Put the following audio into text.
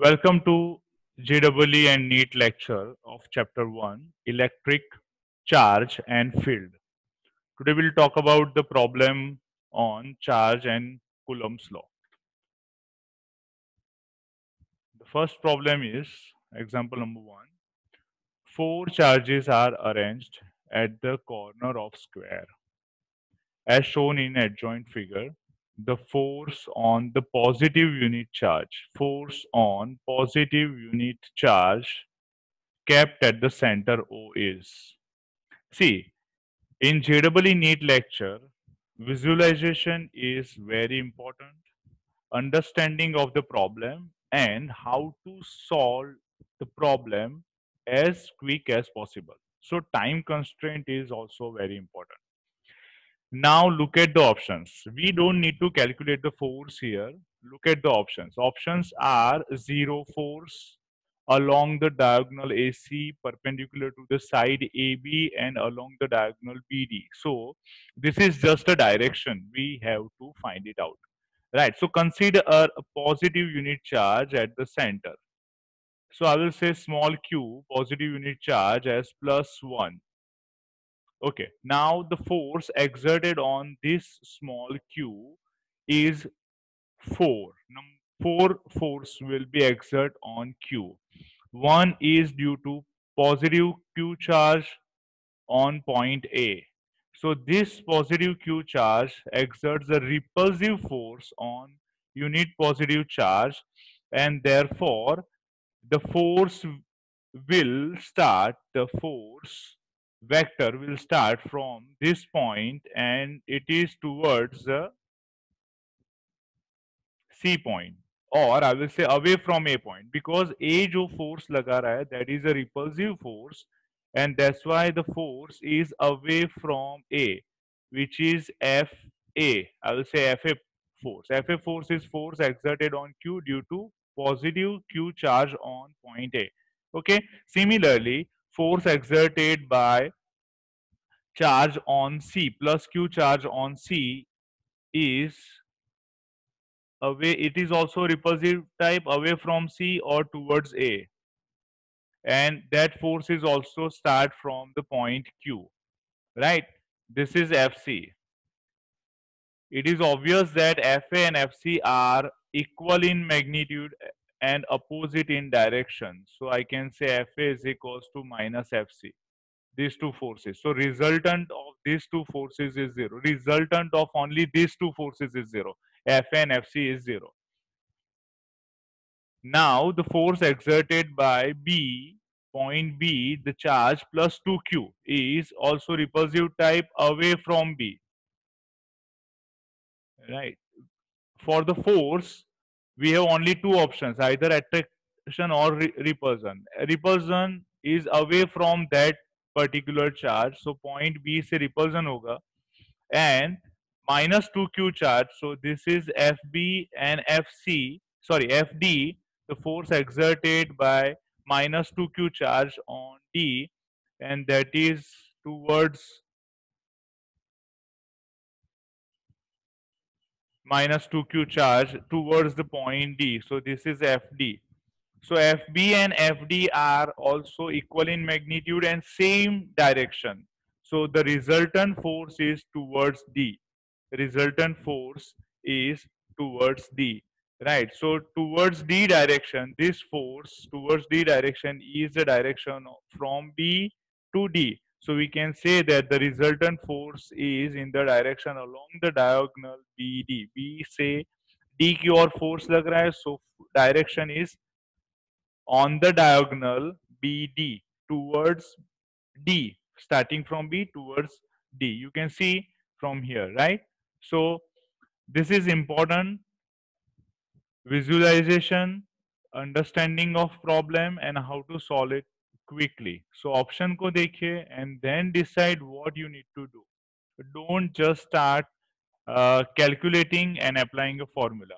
Welcome to JEE and NEET lecture of Chapter 1 Electric Charge and Field. Today we'll talk about the problem on charge and Coulomb's law. The first problem is example number 1. Four charges are arranged at the corner of square. As shown in adjoint figure, the force on positive unit charge kept at the center O is. See, in JEE NEET lecture, visualization is very important. Understanding of the problem and how to solve the problem as quick as possible. So time constraint is also very important. Now look at the options. We don't need to calculate the force here. Look at the options. Options are zero force along the diagonal AC perpendicular to the side AB and along the diagonal BD. So this is just a direction. We have to find it out. Right. So consider a positive unit charge at the center. So I will say small q positive unit charge as +1. Okay, now the force exerted on this small q is 4. 4 force will be exerted on q. One is due to positive q charge on point A. So this positive q charge exerts a repulsive force on unit positive charge, and therefore the force the force vector will start from this point and it is towards the C point, or I will say away from A point, because A जो force लगा रहा है that is a repulsive force, and that's why the force is away from A, which is FA. I will say FA force. FA force is force exerted on Q due to positive Q charge on point A. Okay. Similarly, force exerted by charge on C plus Q charge on C is away. It is also repulsive type, away from C or towards A, and that force is also start from the point Q, right? This is FC. It is obvious that FA and FC are equal in magnitude and opposite in direction, so I can say FA is equals to minus FC, these two forces. So resultant of these two forces is 0. Resultant of only these two forces is 0. FA and FC is 0. Now the force exerted by point B, the charge plus 2q, is also repulsive type away from B. Right. For the force, we have only two options, either attraction or repulsion. Repulsion is away from that particular charge, so point B से repulsion होगा, and minus 2q charge. So this is FB and FC, sorry, FD, the force exerted by minus 2q charge on D, and that is towards minus 2q charge towards the point D. So this is FD. So FB and FD are also equal in magnitude and same direction. So the resultant force is towards D. Resultant force is towards D. Right. So towards D direction, this force towards D direction is the direction from B to D. So we can say that the resultant force is in the direction along the diagonal BD. B से D की ओर force लग रहा है, so direction is on the diagonal BD towards D, starting from B towards D. You can see from here, right? So this is important. Visualization, understanding of problem and how to solve it quickly. So option को देखिए and then decide what you need to do. Don't just start calculating and applying a formula.